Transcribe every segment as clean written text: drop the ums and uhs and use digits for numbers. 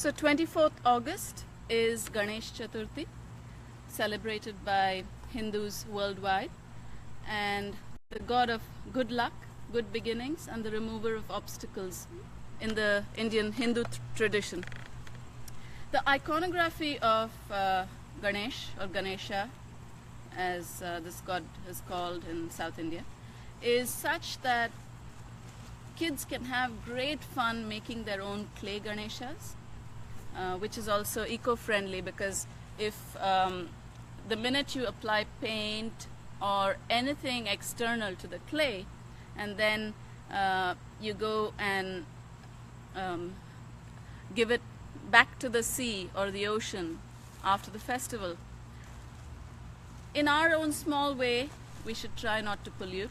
So 24th August is Ganesh Chaturthi, celebrated by Hindus worldwide, and the god of good luck, good beginnings, and the remover of obstacles in the Indian Hindu tradition. The iconography of Ganesh, or Ganesha, as this god is called in South India, is such that kids can have great fun making their own clay Ganeshas, which is also eco-friendly, because if the minute you apply paint or anything external to the clay and then you go and give it back to the sea or the ocean after the festival, in our own small way we should try not to pollute.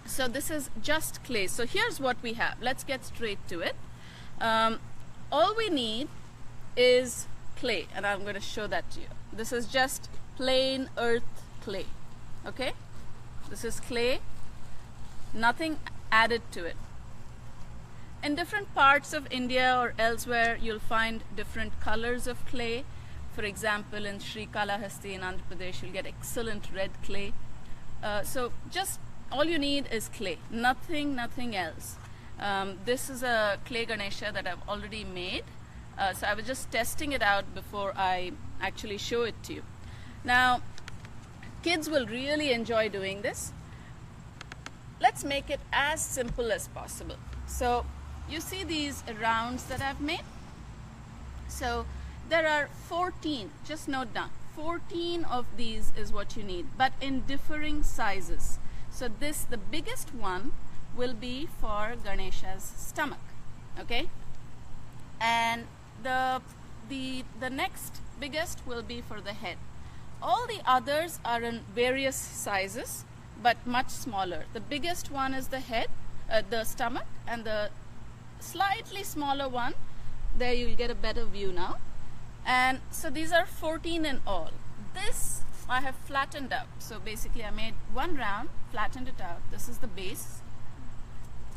So this is just clay. So here's what we have. Let's get straight to it. All we need is clay, and I'm going to show that to you. This is just plain earth clay. Okay, this is clay, nothing added to it. In different parts of India or elsewhere, you'll find different colors of clay. For example, in Srikalahasti in Andhra Pradesh, you'll get excellent red clay. So just all you need is clay, nothing else. This is a clay Ganesha that I've already made. So I was just testing it out before I actually show it to you. Now, kids will really enjoy doing this. Let's make it as simple as possible. So you see these rounds that I've made? So there are 14, just note down, 14 of these is what you need, but in differing sizes. So this, the biggest one, will be for Ganesha's stomach, okay? And the next biggest will be for the head. All the others are in various sizes, but much smaller. The biggest one is the head, the stomach, and the slightly smaller one, there you'll get a better view now. And so these are 14 in all. This I have flattened out. So basically I made one round, flattened it out. This is the base.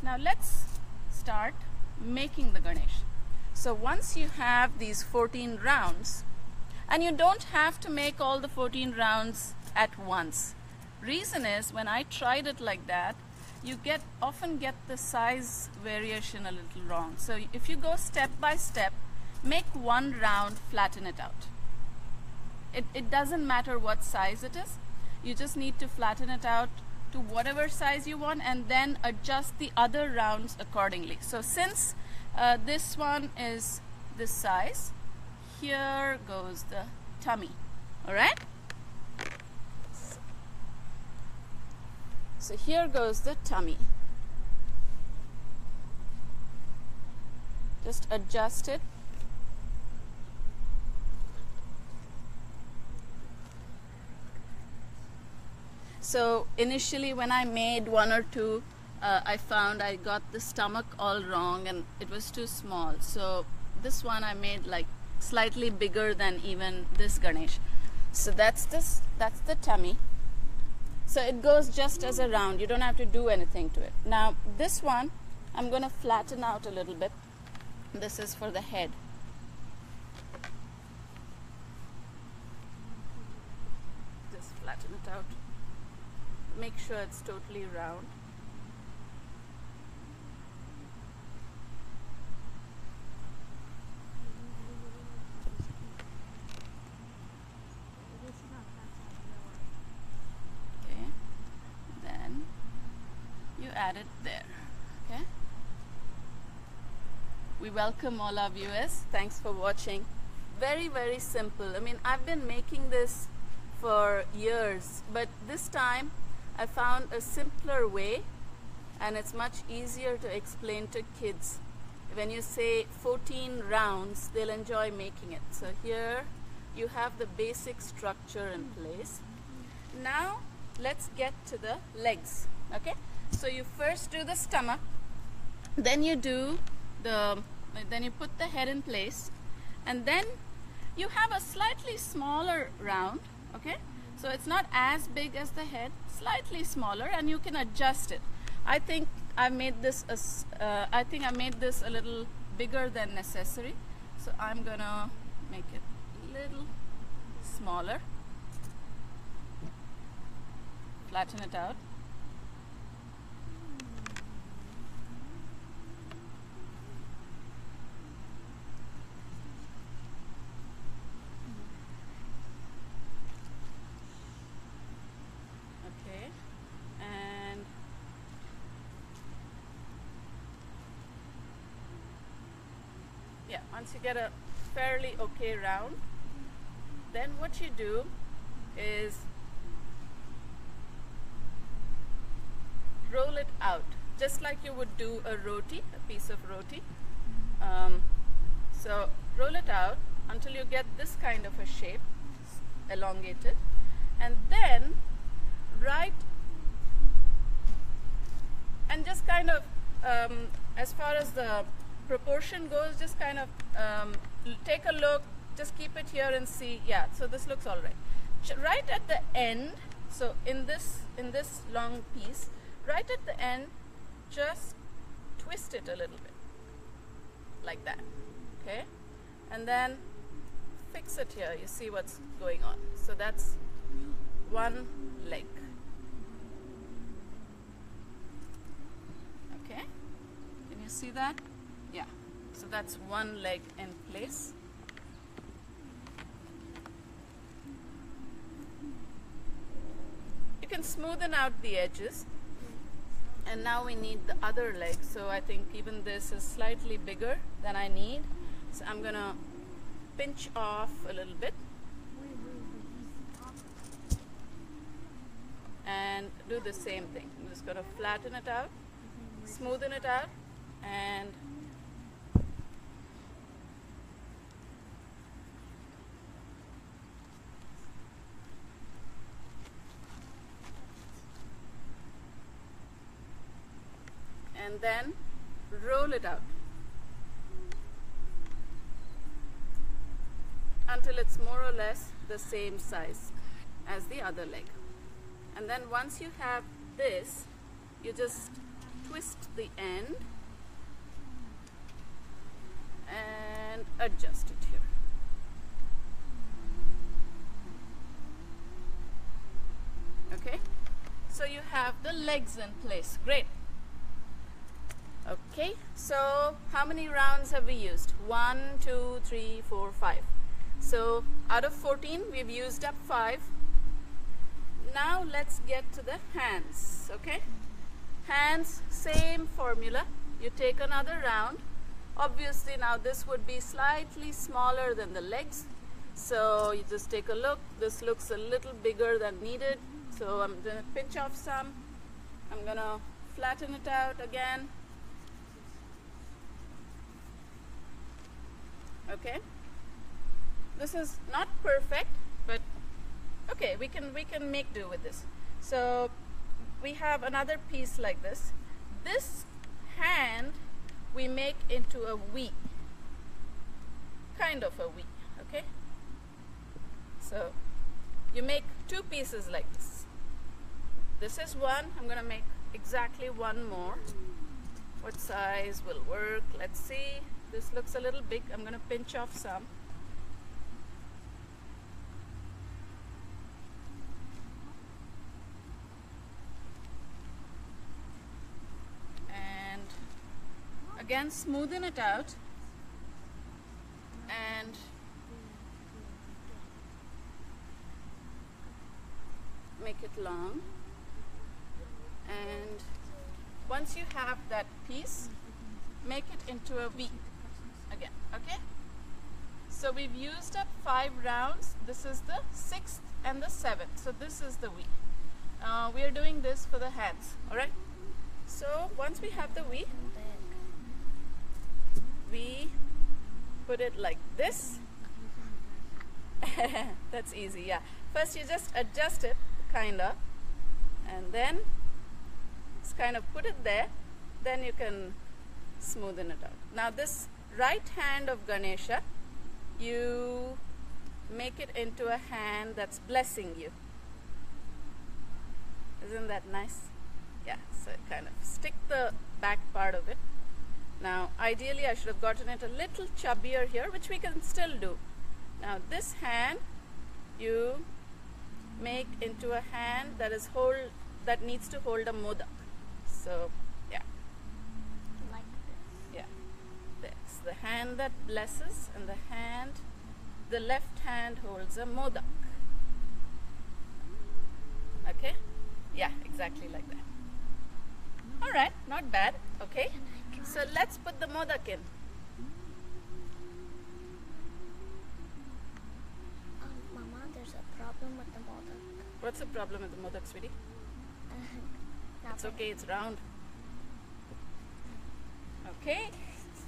Now let's start making the Ganesh. So once you have these 14 rounds, and you don't have to make all the 14 rounds at once. Reason is, when I tried it like that, you often get the size variation a little wrong. So if you go step by step, make one round, flatten it out. It doesn't matter what size it is. You just need to flatten it out to whatever size you want, and then adjust the other rounds accordingly. So since this one is this size, here goes the tummy. All right? So here goes the tummy. Just adjust it. So initially when I made one or two, I found I got the stomach all wrong and it was too small. So this one I made like slightly bigger than even this Ganesh. So that's the tummy. So it goes just as a round. You don't have to do anything to it. Now this one I'm going to flatten out a little bit. This is for the head. Just flatten it out. Make sure it's totally round. Okay, then you add it there. Okay. We welcome all our viewers. Thanks for watching. Very simple. I mean, I've been making this for years, but this time I found a simpler way, and it's much easier to explain to kids. When you say 14 rounds, they'll enjoy making it. So here you have the basic structure in place. Now let's get to the legs. Okay, so you first do the stomach, then you do then you put the head in place, and then you have a slightly smaller round. Okay, so it's not as big as the head, slightly smaller, and you can adjust it. I think I made this a little bigger than necessary. So I'm gonna make it a little smaller, flatten it out. Okay, and yeah, once you get a fairly okay round, then what you do is roll it out just like you would do a roti, a piece of roti. So roll it out until you get this kind of a shape, elongated, and then and just kind of as far as the proportion goes, just kind of take a look, just keep it here and see. Yeah, so this looks all right. Right at the end, so in this long piece, right at the end, just twist it a little bit like that. Okay, and then fix it here. You see what's going on. So that's one leg. Okay, can you see that? Yeah, so that's one leg in place. You can smoothen out the edges. And now we need the other leg. So I think even this is slightly bigger than I need. So I'm gonna pinch off a little bit and do the same thing. I'm just gonna flatten it out, smoothen it out, and then roll it out until it's more or less the same size as the other leg. And then once you have this, you just twist the end and adjust it here. Okay, so you have the legs in place. Great. Okay, so how many rounds have we used? 1, 2, 3, 4, 5. So out of 14, we've used up 5. Now let's get to the hands. Okay, hands, same formula. You take another round. Obviously now this would be slightly smaller than the legs. So you just take a look. This looks a little bigger than needed. So I'm going to pinch off some. I'm going to flatten it out again. Okay, this is not perfect, but okay, we can make do with this. So we have another piece like this. This hand we make into a V, kind of a V. Okay, so you make two pieces like this. This is one. I'm gonna make exactly one more. What size will work? Let's see. This looks a little big. I'm going to pinch off some. And again, smoothen it out. And make it long. And once you have that piece, make it into a V. Again, okay? So we've used up 5 rounds. This is the 6th and the 7th. So this is the V. We are doing this for the hands, alright? So once we have the V, we put it like this. That's easy, yeah. First you just adjust it, kinda, and then just kind of put it there. Then you can smoothen it out. Now this right hand of Ganesha, you make it into a hand that's blessing you. Isn't that nice? Yeah, so kind of stick the back part of it Now, ideally, I should have gotten it a little chubbier here, which we can still do. Now, this hand you make into a hand that needs to hold a modak. So, yeah. Like this. Yeah. That's the hand that blesses, and the left hand holds a modak. Okay? Yeah, exactly like that. Alright, not bad. Okay? So let's put the modak in. Mama, there's a problem with the modak. What's the problem with the modak, sweetie? It's okay, it's round. Okay,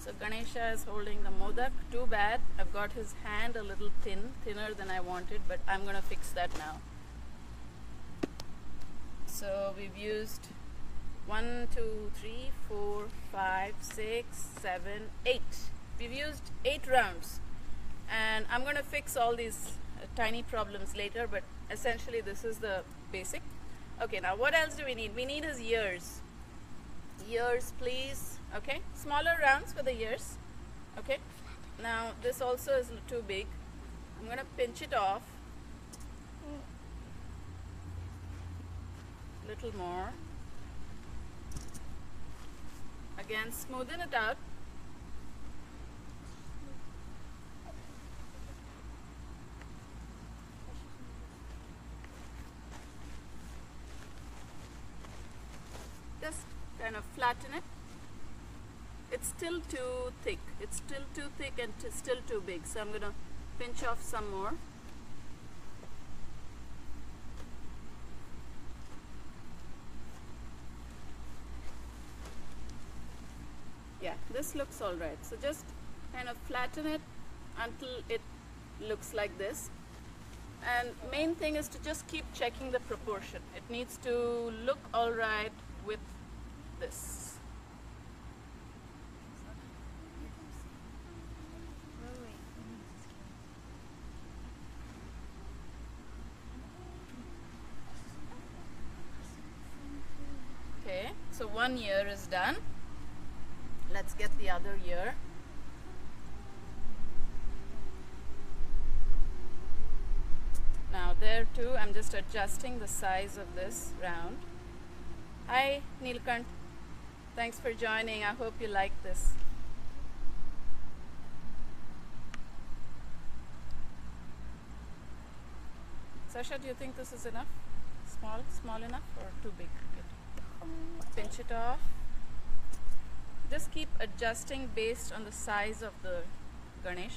so Ganesha is holding the modak. Too bad, I've got his hand a little thinner than I wanted, but I'm gonna fix that now. So we've used 1, 2, 3, 4, 5, 6, 7, 8. We've used 8 rounds, and I'm gonna fix all these tiny problems later, but essentially this is the basic. Okay, now what else do we need? We need his ears. Ears, please. Okay, smaller rounds for the ears. Okay, now this also is too big. I'm gonna pinch it off. Little more. Again, smoothen it out. Just kind of flatten it. It's still too thick. It's still too thick and still too big. So I'm going to pinch off some more. Yeah, this looks alright. So just kind of flatten it until it looks like this. And main thing is to just keep checking the proportion. It needs to look alright with this. Okay, so one ear is done. Let's get the other ear. Now there too, I'm just adjusting the size of this round. Hi Neelkant, thanks for joining. I hope you like this. Sasha, do you think this is enough? Small enough or too big? Good. Pinch it off. Just keep adjusting based on the size of the Ganesh.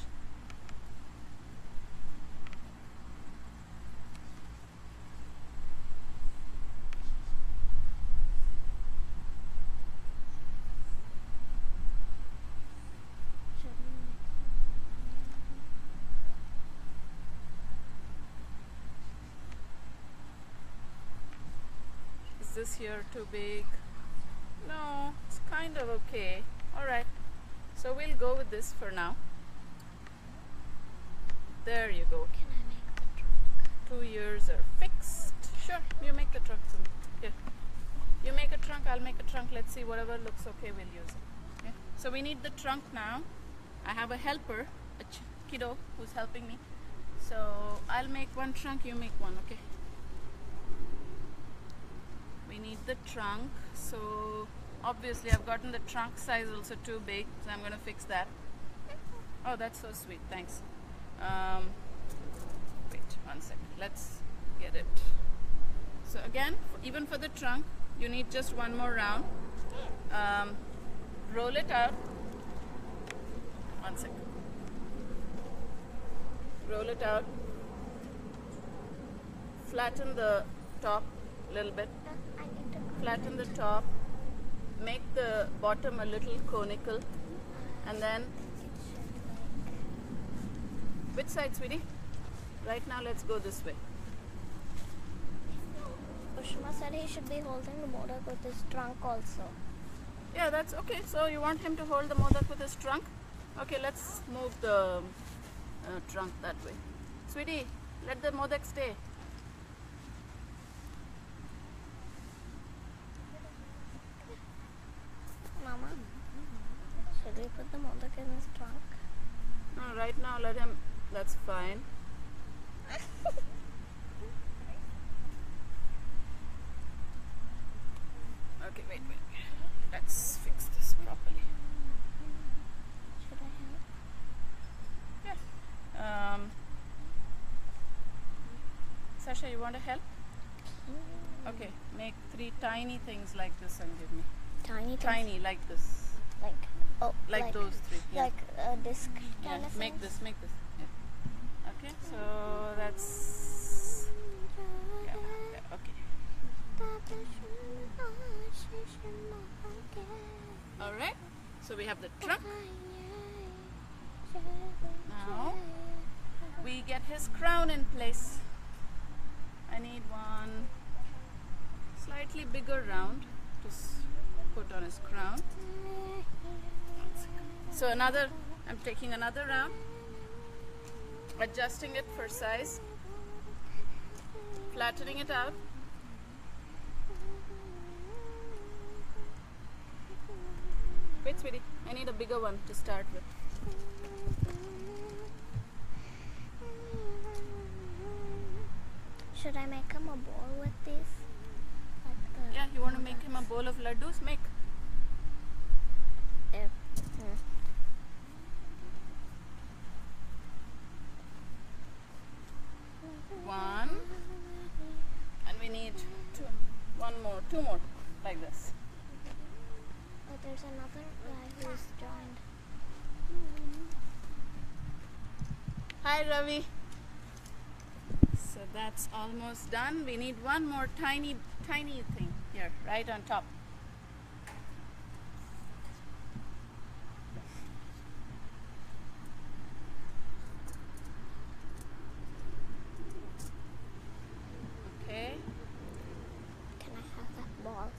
Is this here too big? No, it's kind of okay. Alright, so we'll go with this for now. There you go. Can I make the trunk? 2 ears are fixed. Sure, you make the trunk. Here. You make a trunk, I'll make a trunk. Let's see, whatever looks okay, we'll use it. Yeah. So we need the trunk now. I have a helper, a kiddo who's helping me. So I'll make one trunk, you make one, okay? We need the trunk. So obviously I've gotten the trunk size also too big, so I'm going to fix that. Oh, that's so sweet, thanks. Wait 1 second, let's get it. So again, even for the trunk, you need just one more round. Roll it out. 1 second. Roll it out. Flatten the top a little bit. I need to Flatten the top. Make the bottom a little conical. And then, which side, sweetie? Right now, let's go this way. Ushma said he should be holding the modak with his trunk also. Yeah, that's okay. So you want him to hold the modak with his trunk? Okay, let's move the trunk that way. Sweetie, let the modak stay. Mama, we put the modak in his trunk? No, right now let him. That's fine. Okay, wait. Let's fix this properly. Should I help? Yeah. Sasha, you want to help? Okay, make 3 tiny things like this and give me. Tiny. Tiny, like this. Like those 3. Yeah. Like a disc Yeah, kind of make thing? this. Yeah. Okay, so that's. Yeah, okay. Alright, so we have the trunk. Now we get his crown in place. I need one slightly bigger round to put on his crown. So I'm taking another round, adjusting it for size, flattening it out. Wait, sweetie, I need a bigger one to start with. Should I make him a bowl with these? Yeah, you want to make him a bowl of laddus? Make. One, and we need two more, like this. Oh, there's another guy who's joined. Hi, Ravi. So that's almost done. We need one more tiny thing here, right on top. Okay. Can I have that ball?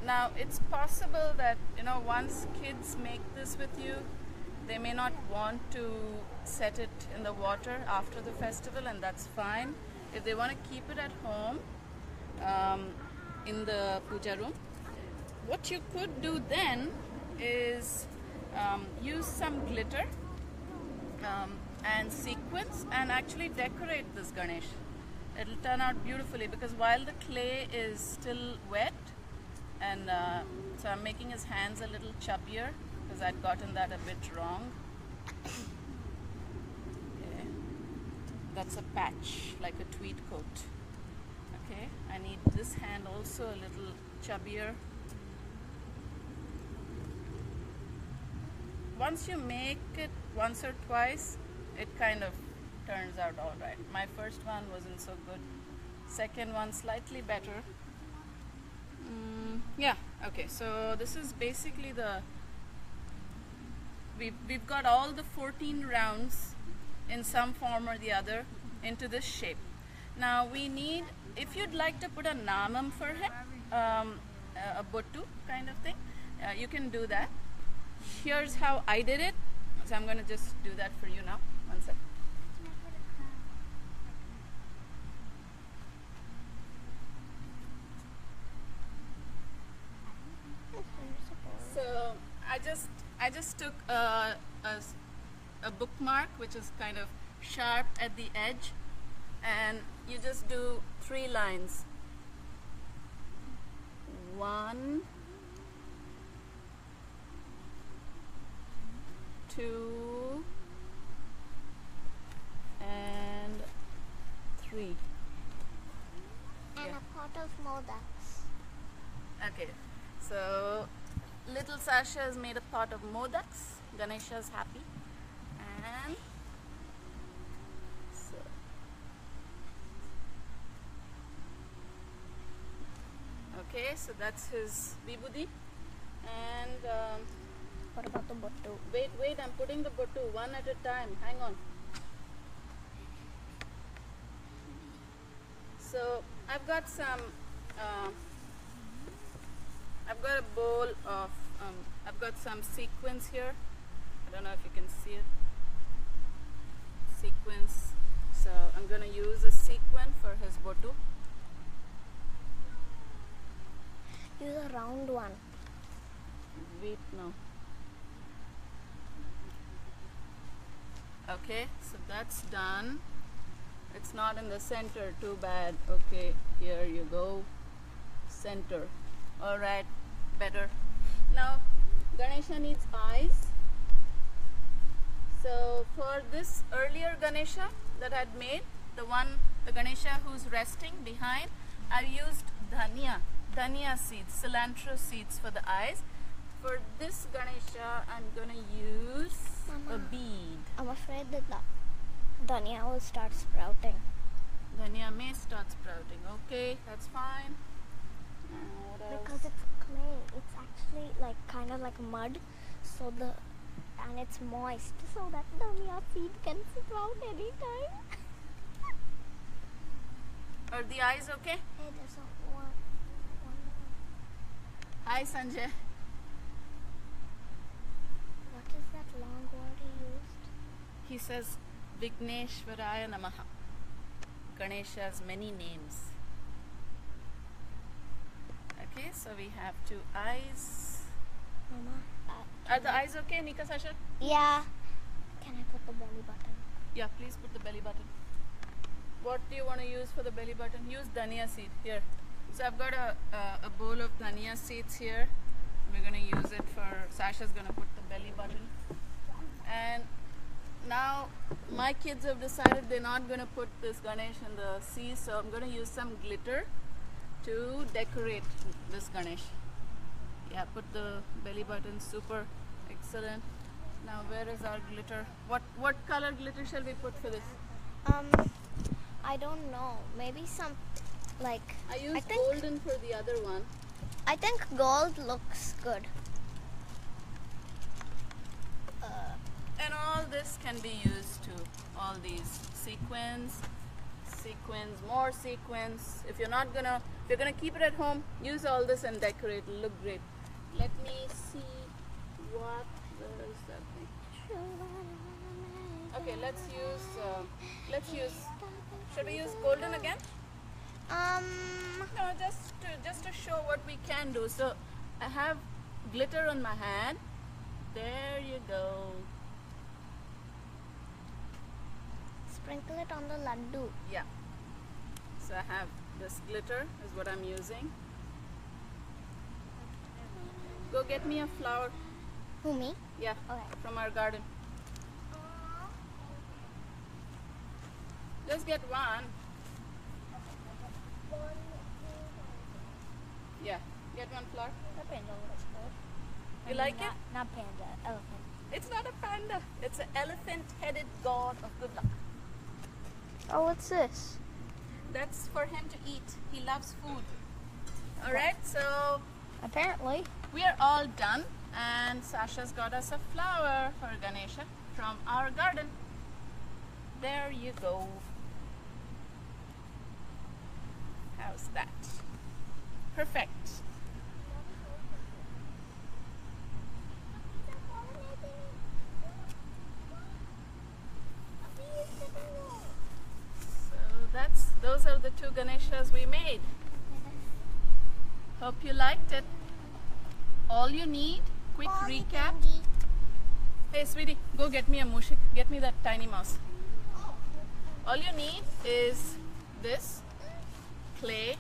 Now it's possible that once kids make this with you, they may not want to set it in the water after the festival, and that's fine. If they want to keep it at home in the puja room, what you could do then is use some glitter and sequins and actually decorate this Ganesh. It'll turn out beautifully because while the clay is still wet, and so I'm making his hands a little chubbier because I'd gotten that a bit wrong. Okay. That's a patch, like a tweed coat. Okay, I need this hand also a little chubbier. Once you make it once or twice, it kind of turns out all right. My first one wasn't so good. Second one slightly better. Yeah, okay, so this is basically we've got all the 14 rounds in some form or the other into this shape. Now we need, if you'd like to put a namam for him, a bottu kind of thing, you can do that. Here's how I did it, so I'm going to just do that for you now. One sec. So I just took a bookmark which is kind of sharp at the edge, and you just do 3 lines. 1, 2, and 3. And Yeah. a pot of modaks. Okay, so little Sasha has made a pot of modaks. Ganesha is happy, and so okay, so that's his vibhuti. And What about the bottu? wait, I'm putting the bottu one at a time. Hang on. So I've got I've got a bowl of I've got some sequins here. I don't know if you can see it. Sequins. So I'm going to use a sequin for his bottu. Use a round one. Wait now. Okay, so that's done. It's not in the center, too bad. Okay, here you go. Center. Alright, better. Now, Ganesha needs eyes. So, for this earlier Ganesha that I had made, the Ganesha who's resting behind, I used dhania seeds, cilantro seeds for the eyes. For this Ganesha, I'm gonna use a bead. I'm afraid that the dhania will start sprouting. Dhania may start sprouting. Okay, that's fine. What else? Because it's clay. It's actually like kind of like mud. And it's moist. So that dhania seed can sprout anytime. Are the eyes okay? Hey, there's a one more. Hi, Sanjay. What is that long word he used? He says Vigneshwaraya Namaha. Ganesha has many names. Okay, so we have 2 eyes. Mama. Are the eyes okay, Nika Sasha? Yeah. Can I put the belly button? Yeah, please put the belly button. What do you want to use for the belly button? Use dhania seed. Here. So I've got a bowl of dhania seeds here. We're going to use it for, Sasha's going to put the belly button. And now my kids have decided they're not going to put this Ganesh in the sea, so I'm going to use some glitter to decorate this Ganesh. Yeah, put the belly button. Super. Excellent. Now where is our glitter? What color glitter shall we put for this? I don't know. Maybe some like I used think- golden for the other one. I think gold looks good. And all this can be used to all these sequins, more sequins. If you're gonna keep it at home, use all this and decorate. It'll look great. Let me see where is that thing? Okay, let's use, should we use golden again? No, just to show what we can do. So I have glitter on my hand. There you go. Sprinkle it on the laddu. Yeah. So I have this glitter is what I'm using. Go get me a flower. Who, me? Yeah, Okay. from our garden. Just get one. Yeah, get one flower. The panda looks good. You like it? Not panda, elephant. It's not a panda. It's an elephant-headed god of good luck. Oh, what's this? That's for him to eat. He loves food. Alright, so Apparently. we are all done, and Sasha's got us a flower for Ganesha from our garden. There you go. How's that? Perfect. So those are the 2 Ganeshas we made. Hope you liked it. All you need, quick recap. Hey sweetie, go get me a mushik. Get me that tiny mouse. All you need is this clay,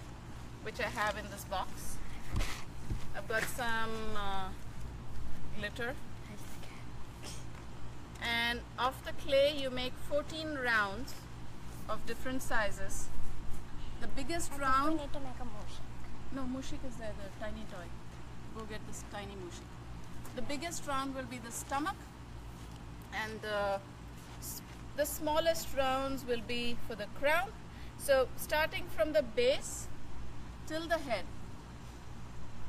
which I have in this box. I've got some glitter. And of the clay you make 14 rounds of different sizes. The biggest We round, need to make a motion. no, mushik is there, the tiny toy. Go get this tiny mushik. The biggest round will be the stomach, and the smallest rounds will be for the crown. So starting from the base till the head,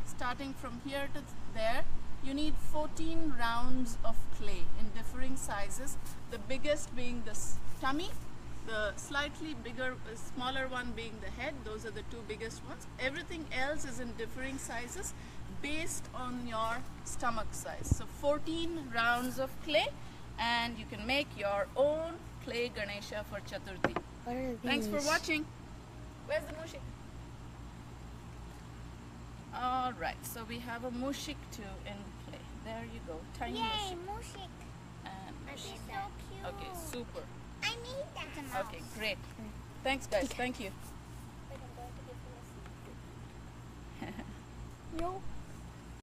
starting from here to there, you need 14 rounds of clay in differing sizes. The biggest being the tummy, the slightly bigger, smaller one being the head. Those are the 2 biggest ones. Everything else is in differing sizes based on your stomach size. So 14 rounds of clay, and you can make your own clay Ganesha for Chaturthi. What are these? Thanks for watching. Where's the mushik? All right, so we have a mushik too in play. There you go, tiny Yay, mushik. mushik. And It's mushik. so cute. Okay, super. I made that. Okay, great. Thanks, guys. Thank you. Wait, I'm going to give you a seat. No.